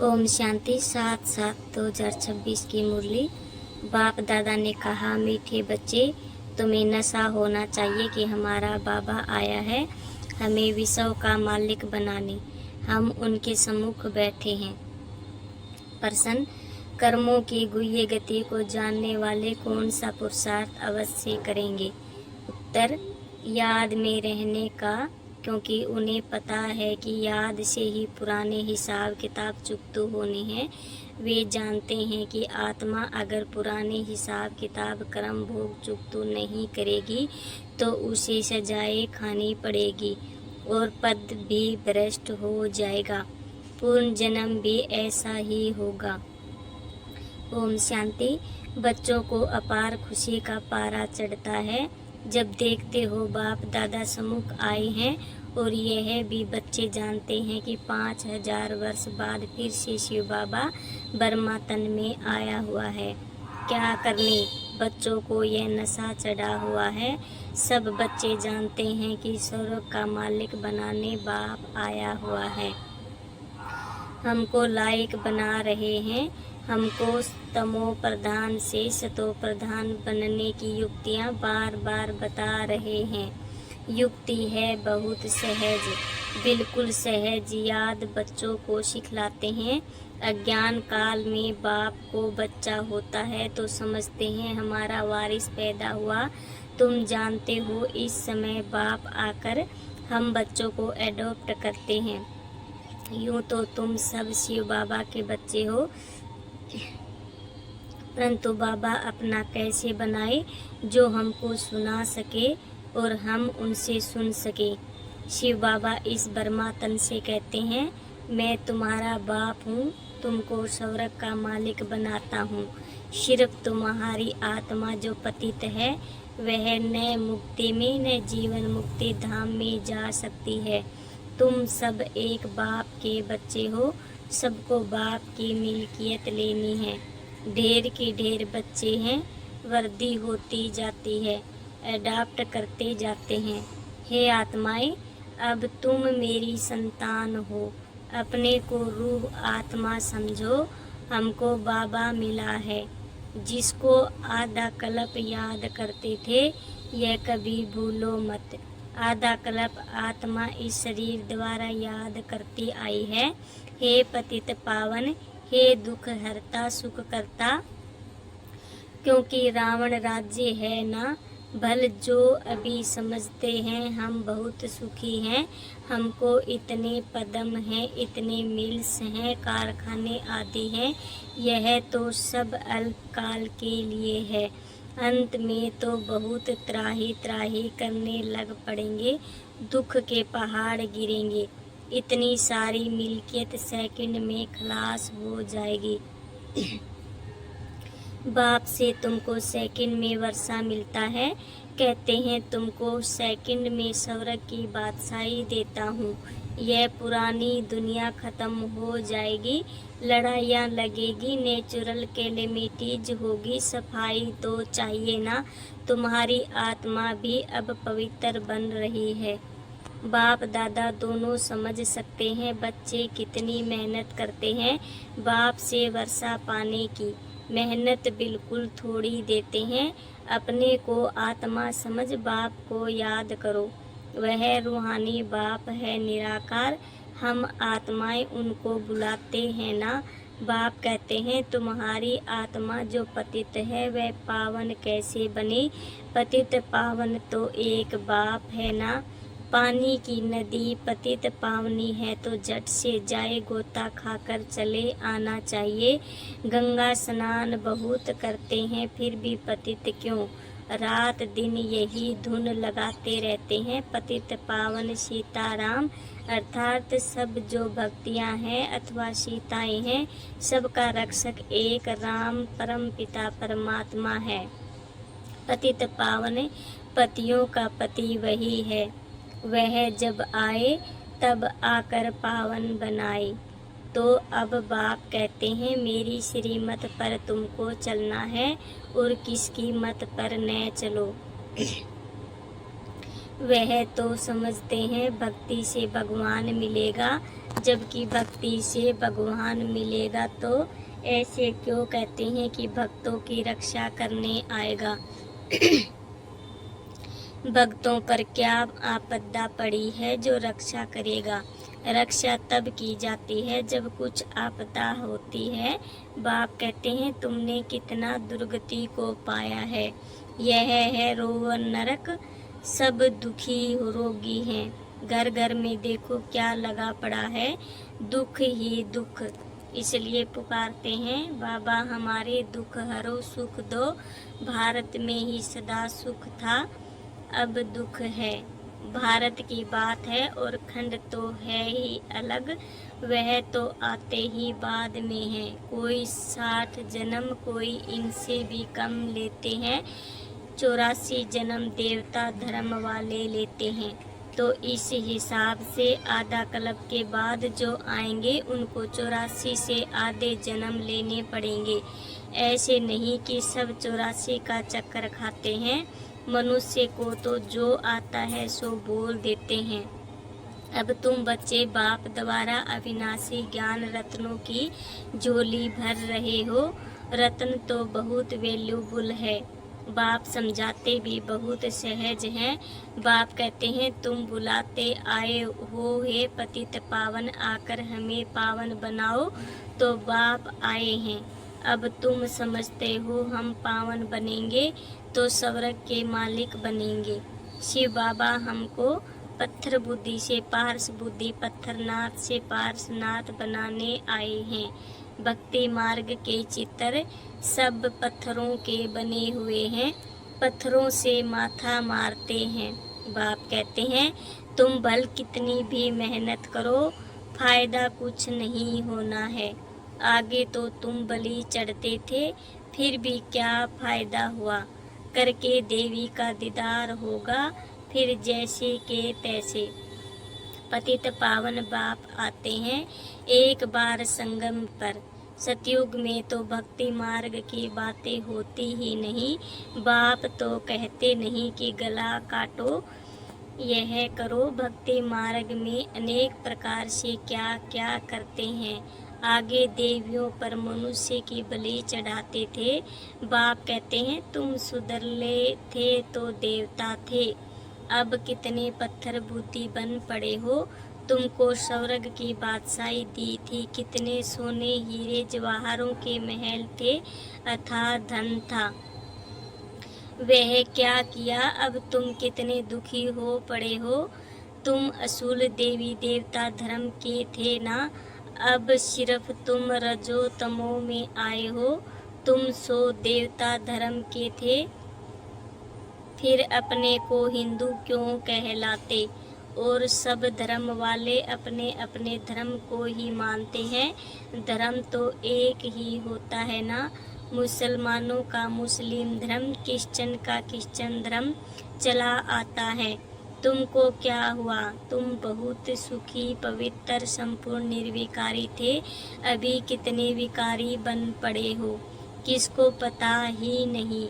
ओम शांति 7/7/2026 की मुरली। बाप दादा ने कहा, मीठे बच्चे, तुम्हें नशा होना चाहिए कि हमारा बाबा आया है हमें विश्व का मालिक बनाने। हम उनके सम्मुख बैठे हैं। प्रश्न, कर्मों की गुह्य गति को जानने वाले कौन सा पुरुषार्थ अवश्य करेंगे? उत्तर, याद में रहने का, क्योंकि उन्हें पता है कि याद से ही पुराने हिसाब किताब चुकते होने हैं। वे जानते हैं कि आत्मा अगर पुराने हिसाब किताब कर्म भोग चुकतू नहीं करेगी तो उसे सजाएं खानी पड़ेगी और पद भी भ्रष्ट हो जाएगा। पूर्ण जन्म भी ऐसा ही होगा। ओम शांति। बच्चों को अपार खुशी का पारा चढ़ता है जब देखते हो बाप दादा सम्मुख आए हैं, और यह भी बच्चे जानते हैं कि 5000 वर्ष बाद फिर से शिव बाबा बर्मा तन में आया हुआ है। क्या करने बच्चों को यह नशा चढ़ा हुआ है। सब बच्चे जानते हैं कि स्वर्ग का मालिक बनाने बाप आया हुआ है। हमको लायक बना रहे हैं। हमको तमो प्रधान से सतो प्रधान बनने की युक्तियाँ बार बार बता रहे हैं। युक्ति है बहुत सहज, बिल्कुल सहज। याद बच्चों को सिखलाते हैं। अज्ञान काल में बाप को बच्चा होता है तो समझते हैं हमारा वारिस पैदा हुआ। तुम जानते हो इस समय बाप आकर हम बच्चों को एडॉप्ट करते हैं। यूँ तो तुम सब शिव बाबा के बच्चे हो, परंतु बाबा अपना कैसे बनाए जो हमको सुना सके और हम उनसे सुन सके। शिव बाबा इस बर्मा तन से कहते हैं, मैं तुम्हारा बाप हूँ, तुमको स्वर्ग का मालिक बनाता हूँ। सिर्फ तुम्हारी आत्मा जो पतित है वह न मुक्ति में न जीवन मुक्ति धाम में जा सकती है। तुम सब एक बाप के बच्चे हो, सबको बाप की मिल्कियत लेनी है। ढेर के ढेर बच्चे हैं, वर्दी होती जाती है, अडॉप्ट करते जाते हैं। हे आत्माएं, अब तुम मेरी संतान हो, अपने को रूह आत्मा समझो। हमको बाबा मिला है, जिसको आधा कल्प याद करते थे, यह कभी भूलो मत। आधा कल्प आत्मा इस शरीर द्वारा याद करती आई है। हे पतित पावन, हे दुख हरता सुख करता, क्योंकि रावण राज्य है ना। भल जो अभी समझते हैं हम बहुत सुखी हैं। हमको इतने पदम हैं, इतने मिल्स हैं, कारखाने आदि हैं। यह तो सब अल्पकाल के लिए है, अंत में तो बहुत त्राही त्राही करने लग पड़ेंगे। दुख के पहाड़ गिरेंगे। इतनी सारी मिल्कियत सेकंड में खलास हो जाएगी। बाप से तुमको सेकंड में वर्षा मिलता है। कहते हैं तुमको सेकंड में स्वर्ग की बादशाही देता हूँ। यह पुरानी दुनिया खत्म हो जाएगी, लड़ाइयाँ लगेगी, नेचुरल कैलेमिटीज होगी। सफाई तो चाहिए ना। तुम्हारी आत्मा भी अब पवित्र बन रही है। बाप दादा दोनों समझ सकते हैं बच्चे कितनी मेहनत करते हैं बाप से वर्षा पाने की। मेहनत बिल्कुल थोड़ी देते हैं। अपने को आत्मा समझ बाप को याद करो। वह रूहानी बाप है निराकार। हम आत्माएं उनको बुलाते हैं ना। बाप कहते हैं तुम्हारी आत्मा जो पतित है वह पावन कैसे बने। पतित पावन तो एक बाप है ना। पानी की नदी पतित पावनी है तो झट से जाए, गोता खाकर चले आना चाहिए। गंगा स्नान बहुत करते हैं फिर भी पतित क्यों। रात दिन यही धुन लगाते रहते हैं। पतित पावन सीताराम अर्थात सब जो भक्तियां हैं अथवा सीताएं हैं, सबका रक्षक एक राम परम पिता परमात्मा है। पतित पावन पतियों का पति वही है। वह जब आए तब आकर पावन बनाए। तो अब बाप कहते हैं मेरी श्रीमत पर तुमको चलना है और किसकी मत पर न चलो। वह तो समझते हैं भक्ति से भगवान मिलेगा, जबकि भक्ति से भगवान मिलेगा तो ऐसे क्यों कहते हैं कि भक्तों की रक्षा करने आएगा। भक्तों पर क्या आपदा पड़ी है जो रक्षा करेगा। रक्षा तब की जाती है जब कुछ आपदा होती है। बाप कहते हैं तुमने कितना दुर्गति को पाया है। यह है रोवन नरक, सब दुखी रोगी हैं। घर घर में देखो क्या लगा पड़ा है, दुख ही दुख। इसलिए पुकारते हैं बाबा हमारे दुख हरो सुख दो। भारत में ही सदा सुख था, अब दुख है। भारत की बात है और खंड तो है ही अलग, वह तो आते ही बाद में है। कोई 60 जन्म, कोई इनसे भी कम लेते हैं। 84 जन्म देवता धर्म वाले लेते हैं। तो इस हिसाब से आधा कल्प के बाद जो आएंगे उनको 84 से आधे जन्म लेने पड़ेंगे। ऐसे नहीं कि सब 84 का चक्कर खाते हैं। मनुष्य को तो जो आता है सो बोल देते हैं। अब तुम बच्चे बाप द्वारा अविनाशी ज्ञान रत्नों की झोली भर रहे हो। रत्न तो बहुत वैल्यूबल है। बाप समझाते भी बहुत सहज हैं। बाप कहते हैं तुम बुलाते आए हो हे पतित पावन, आकर हमें पावन बनाओ। तो बाप आए हैं। अब तुम समझते हो हम पावन बनेंगे तो स्वर्ग के मालिक बनेंगे। शिव बाबा हमको पत्थर बुद्धि से पारस बुद्धि, पत्थरनाथ से पारसनाथ बनाने आए हैं। भक्ति मार्ग के चित्र सब पत्थरों के बने हुए हैं, पत्थरों से माथा मारते हैं। बाप कहते हैं तुम भल कितनी भी मेहनत करो, फायदा कुछ नहीं होना है। आगे तो तुम बलि चढ़ते थे, फिर भी क्या फायदा हुआ। करके देवी का दीदार होगा, फिर जैसे के तैसे। पतित पावन बाप आते हैं एक बार संगम पर। सतयुग में तो भक्ति मार्ग की बातें होती ही नहीं। बाप तो कहते नहीं कि गला काटो, यह करो। भक्ति मार्ग में अनेक प्रकार से क्या क्या करते हैं। आगे देवियों पर मनुष्य की बलि चढ़ाते थे। बाप कहते हैं तुम सुधरले थे तो देवता थे, अब कितने पत्थर बुद्धि बन पड़े हो। तुमको स्वर्ग की बादशाही दी थी, कितने सोने हीरे जवाहरों के महल थे, अथाह धन था। वह क्या किया, अब तुम कितने दुखी हो पड़े हो। तुम असूल देवी देवता धर्म के थे ना, अब सिर्फ तुम रजो तमो में आए हो। तुम सो देवता धर्म के थे, फिर अपने को हिंदू क्यों कहलाते। और सब धर्म वाले अपने अपने धर्म को ही मानते हैं। धर्म तो एक ही होता है ना। मुसलमानों का मुस्लिम धर्म, क्रिश्चियन का क्रिश्चियन धर्म चला आता है। तुमको क्या हुआ, तुम बहुत सुखी पवित्र संपूर्ण निर्विकारी थे, अभी कितने विकारी बन पड़े हो, किसको पता ही नहीं।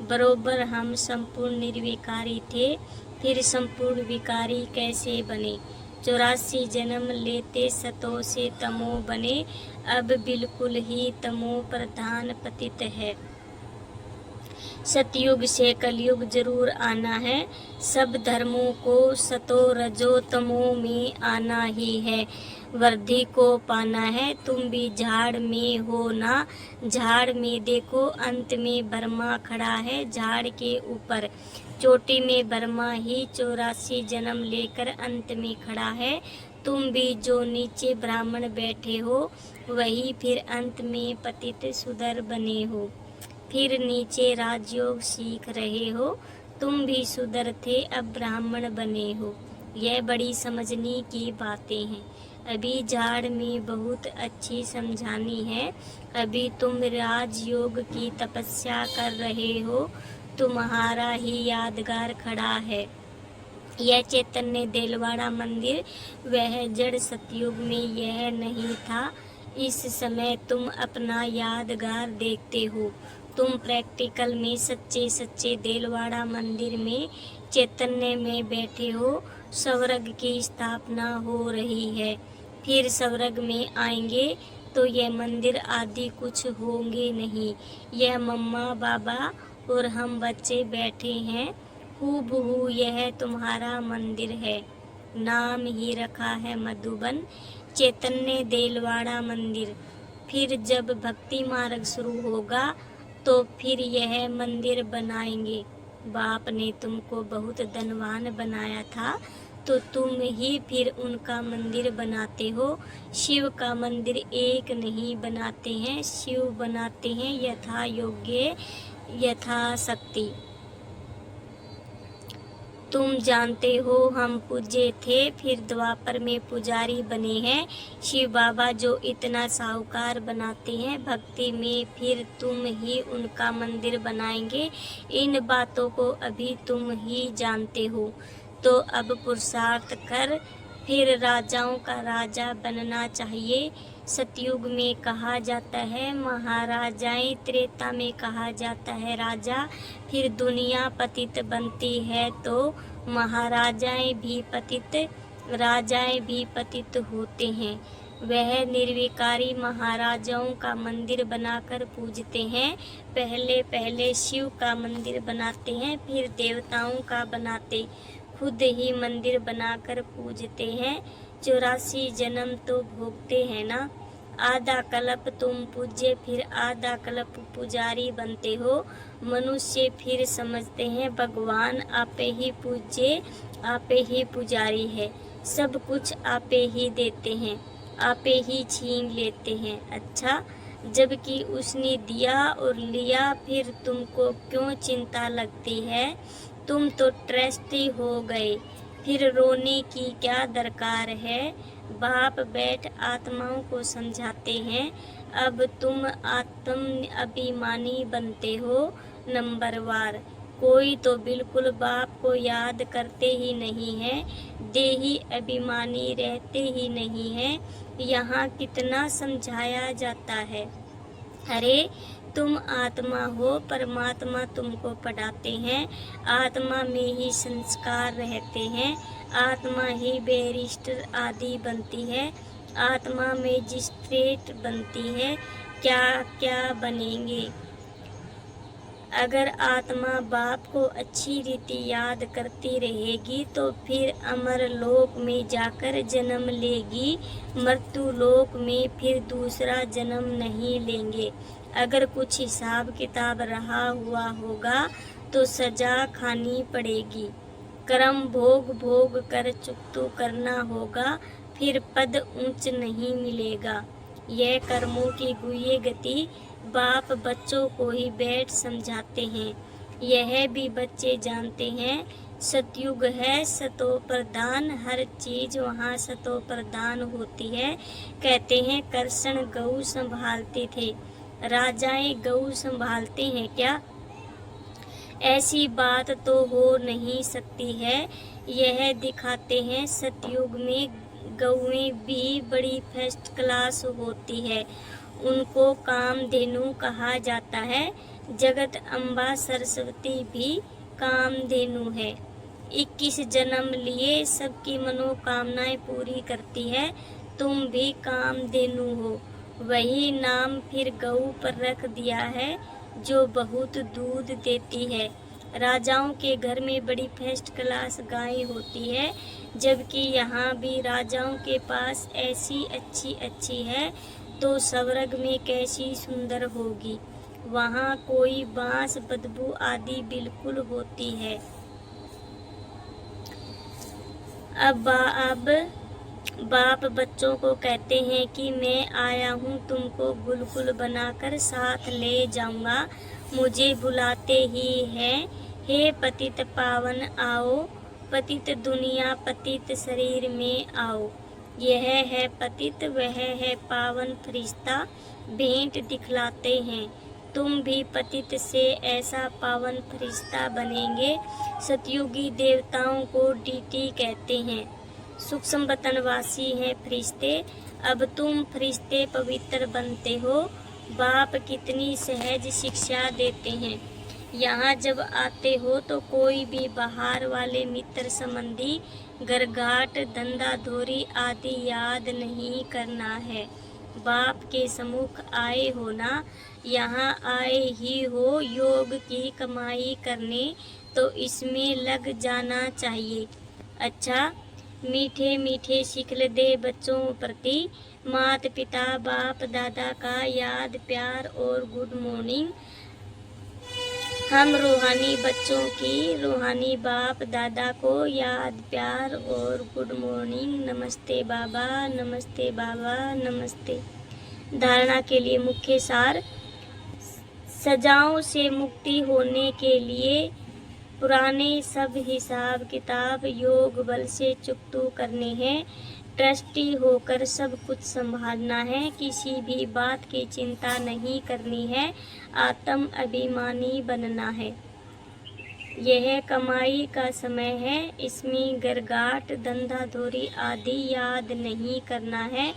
बरोबर हम संपूर्ण निर्विकारी थे, फिर संपूर्ण विकारी कैसे बने। 84 जन्म लेते सतो से तमो बने, अब बिल्कुल ही तमो प्रधान पतित है। सतयुग से कलयुग जरूर आना है। सब धर्मों को सतो रजो तमो में आना ही है। वृद्धि को पाना है। तुम भी झाड़ में हो ना, झाड़ में देखो अंत में ब्रह्मा खड़ा है। झाड़ के ऊपर चोटी में ब्रह्मा ही 84 जन्म लेकर अंत में खड़ा है। तुम भी जो नीचे ब्राह्मण बैठे हो, वही फिर अंत में पतित सुधर बने हो। फिर नीचे राजयोग सीख रहे हो। तुम भी सुधर थे, अब ब्राह्मण बने हो। यह बड़ी समझने की बातें हैं। अभी झाड़ में बहुत अच्छी समझानी है। अभी तुम राजयोग की तपस्या कर रहे हो, तुम्हारा ही यादगार खड़ा है। यह चैतन्य देलवाड़ा मंदिर, वह जड़ सतयुग में यह नहीं था। इस समय तुम अपना यादगार देखते हो। तुम प्रैक्टिकल में सच्चे सच्चे देलवाड़ा मंदिर में चैतन्य में बैठे हो, स्वर्ग की स्थापना हो रही है। फिर स्वर्ग में आएंगे तो यह मंदिर आदि कुछ होंगे नहीं। यह मम्मा बाबा और हम बच्चे बैठे हैं, हूबहू यह तुम्हारा मंदिर है। नाम ही रखा है मधुबन, चैतन्य देलवाड़ा मंदिर। फिर जब भक्ति मार्ग शुरू होगा तो फिर यह मंदिर बनाएंगे। बाप ने तुमको बहुत धनवान बनाया था तो तुम ही फिर उनका मंदिर बनाते हो। शिव का मंदिर एक नहीं बनाते हैं, शिव बनाते हैं यथा योग्य यथाशक्ति। तुम जानते हो हम पूज्य थे, फिर द्वापर में पुजारी बने हैं। शिव बाबा जो इतना साहूकार बनाते हैं भक्ति में, फिर तुम ही उनका मंदिर बनाएंगे। इन बातों को अभी तुम ही जानते हो, तो अब पुरुषार्थ कर, फिर राजाओं का राजा बनना चाहिए। सतयुग में कहा जाता है महाराजाएं, त्रेता में कहा जाता है राजा। फिर दुनिया पतित बनती है तो महाराजाएं भी पतित, राजाएं भी पतित होते हैं। वह निर्विकारी महाराजाओं का मंदिर बनाकर पूजते हैं। पहले पहले शिव का मंदिर बनाते हैं, फिर देवताओं का बनाते, खुद ही मंदिर बनाकर पूजते हैं। 84 जन्म तो भोगते हैं ना। आधा कल्प तुम पूज्य, फिर आधा कल्प पुजारी बनते हो। मनुष्य फिर समझते हैं भगवान आपे ही पूज्य, आपे ही पुजारी है, सब कुछ आपे ही देते हैं, आपे ही छीन लेते हैं। अच्छा, जबकि उसने दिया और लिया, फिर तुमको क्यों चिंता लगती है? तुम तो ट्रस्टी हो गए, फिर रोने की क्या दरकार है? बाप बैठ आत्माओं को समझाते हैं। अब तुम आत्म अभिमानी बनते हो नंबरवार। कोई तो बिल्कुल बाप को याद करते ही नहीं है, देही अभिमानी रहते ही नहीं है। यहाँ कितना समझाया जाता है, अरे तुम आत्मा हो, परमात्मा तुमको पढ़ाते हैं। आत्मा में ही संस्कार रहते हैं, आत्मा ही बैरिस्टर आदि बनती है, आत्मा मजिस्ट्रेट बनती है। क्या क्या बनेंगे? अगर आत्मा बाप को अच्छी रीति याद करती रहेगी तो फिर अमर लोक में जाकर जन्म लेगी, मृत्यु लोक में फिर दूसरा जन्म नहीं लेंगे। अगर कुछ हिसाब किताब रहा हुआ होगा तो सजा खानी पड़ेगी। कर्म भोग भोग कर चुकतो करना होगा, फिर पद ऊंच नहीं मिलेगा। यह कर्मों की गुह्य गति बाप बच्चों को ही बैठ समझाते हैं। यह भी बच्चे जानते हैं। सतयुग है सतो प्रधान, हर चीज वहाँ सतो प्रधान होती है। कहते हैं कृष्ण गऊ संभालते थे, राजाएं गऊ संभालते हैं क्या? ऐसी बात तो हो नहीं सकती है। यह दिखाते हैं सतयुग में गौएं भी बड़ी फर्स्ट क्लास होती है, उनको कामधेनु कहा जाता है। जगत अम्बा सरस्वती भी कामधेनु है। 21 जन्म लिए सबकी मनोकामनाएं पूरी करती है। तुम भी कामधेनु हो, वही नाम फिर गऊ पर रख दिया है जो बहुत दूध देती है। राजाओं के घर में बड़ी फर्स्ट क्लास गाय होती है, जबकि यहाँ भी राजाओं के पास ऐसी अच्छी है तो स्वर्ग में कैसी सुंदर होगी। वहाँ कोई बांस बदबू आदि बिल्कुल होती है। अब बाप बच्चों को कहते हैं कि मैं आया हूँ, तुमको गुलगुल बनाकर साथ ले जाऊंगा। मुझे बुलाते ही हैं, हे पतित पावन आओ, पतित दुनिया पतित शरीर में आओ। यह है पतित, वह है पावन फरिश्ता, भेंट दिखलाते हैं। तुम भी पतित से ऐसा पावन फरिश्ता बनेंगे। सतयुगी देवताओं को डीटी कहते हैं, सूक्ष्म वतनवासी हैं फरिश्ते। अब तुम फरिश्ते पवित्र बनते हो। बाप कितनी सहज शिक्षा देते हैं। यहाँ जब आते हो तो कोई भी बाहर वाले मित्र संबंधी गरघाट धंधा धोरी आदि याद नहीं करना है। बाप के सम्मुख आए हो ना, यहाँ आए ही हो योग की कमाई करने, तो इसमें लग जाना चाहिए। अच्छा, मीठे मीठे शिकल दे बच्चों प्रति, मात पिता बाप दादा का याद प्यार और गुड मॉर्निंग। हम रूहानी बच्चों की रूहानी बाप दादा को याद प्यार और गुड मॉर्निंग। नमस्ते बाबा, नमस्ते बाबा, नमस्ते। धारणा के लिए मुख्य सार। सजाओं से मुक्ति होने के लिए पुराने सब हिसाब किताब योग बल से चुकतू करने हैं। ट्रस्टी होकर सब कुछ संभालना है, किसी भी बात की चिंता नहीं करनी है, आत्म अभिमानी बनना है। यह कमाई का समय है, इसमें गरगाट धंधा धोरी आदि याद नहीं करना है।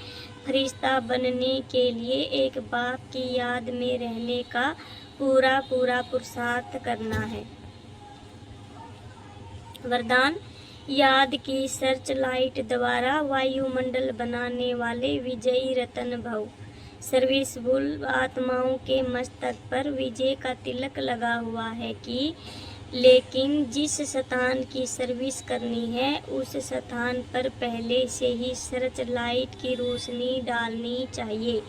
फरिश्ता बनने के लिए एक बाप की याद में रहने का पूरा पुरुषार्थ करना है। वरदान। याद की सर्च लाइट द्वारा वायुमंडल बनाने वाले विजयी रतन भव। सर्विसफुल आत्माओं के मस्तक पर विजय का तिलक लगा हुआ है कि लेकिन जिस स्थान की सर्विस करनी है उस स्थान पर पहले से ही सर्च लाइट की रोशनी डालनी चाहिए।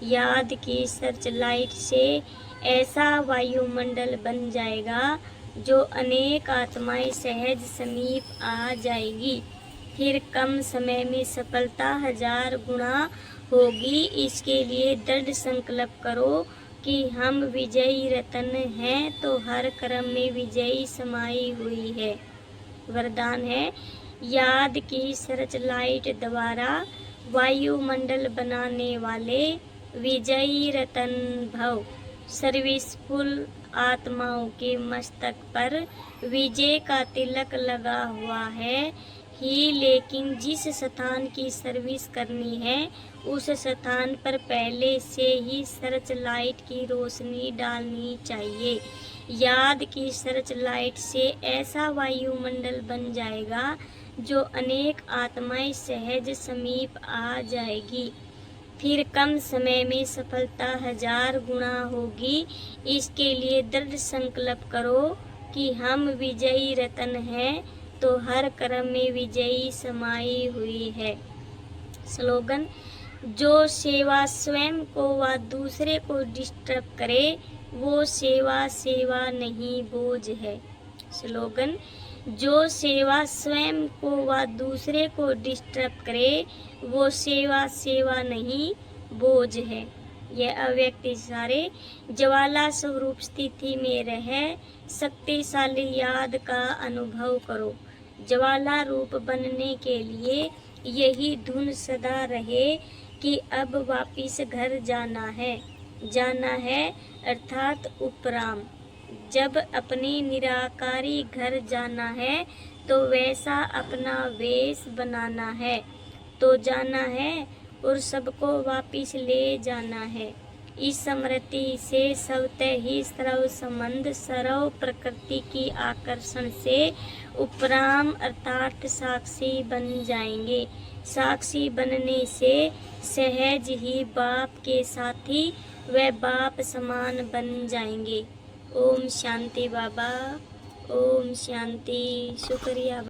याद की सर्च लाइट से ऐसा वायुमंडल बन जाएगा जो अनेक आत्माएं सहज समीप आ जाएगी। फिर कम समय में सफलता 1000 गुना होगी। इसके लिए दृढ़ संकल्प करो कि हम विजयी रतन हैं, तो हर कर्म में विजयी समाई हुई है। वरदान है। याद की सर्च लाइट द्वारा वायुमंडल बनाने वाले विजयी रतन भव। सर्विसफुल आत्माओं के मस्तक पर विजय का तिलक लगा हुआ है ही, लेकिन जिस स्थान की सर्विस करनी है उस स्थान पर पहले से ही सर्च लाइट की रोशनी डालनी चाहिए। याद की सर्च लाइट से ऐसा वायुमंडल बन जाएगा जो अनेक आत्माएं सहज समीप आ जाएगी। फिर कम समय में सफलता 1000 गुना होगी। इसके लिए दृढ़ संकल्प करो कि हम विजयी रतन हैं, तो हर कर्म में विजयी समाई हुई है। स्लोगन। जो सेवा स्वयं को व दूसरे को डिस्टर्ब करे वो सेवा नहीं बोझ है। स्लोगन। जो सेवा स्वयं को व दूसरे को डिस्टर्ब करे वो सेवा नहीं बोझ है। यह अव्यक्त इशारे। ज्वाला स्वरूप स्थिति में रह शक्तिशाली याद का अनुभव करो। ज्वाला रूप बनने के लिए यही धुन सदा रहे कि अब वापिस घर जाना है अर्थात उपराम। जब अपने निराकारी घर जाना है तो वैसा अपना वेश बनाना है, तो जाना है और सबको वापिस ले जाना है। इस स्मृति से स्वतः ही सर्व संबंध सर्व प्रकृति की आकर्षण से उपराम अर्थात साक्षी बन जाएंगे। साक्षी बनने से सहज ही बाप के साथी व बाप समान बन जाएंगे। ओम शांति बाबा, ओम शांति। शुक्रिया।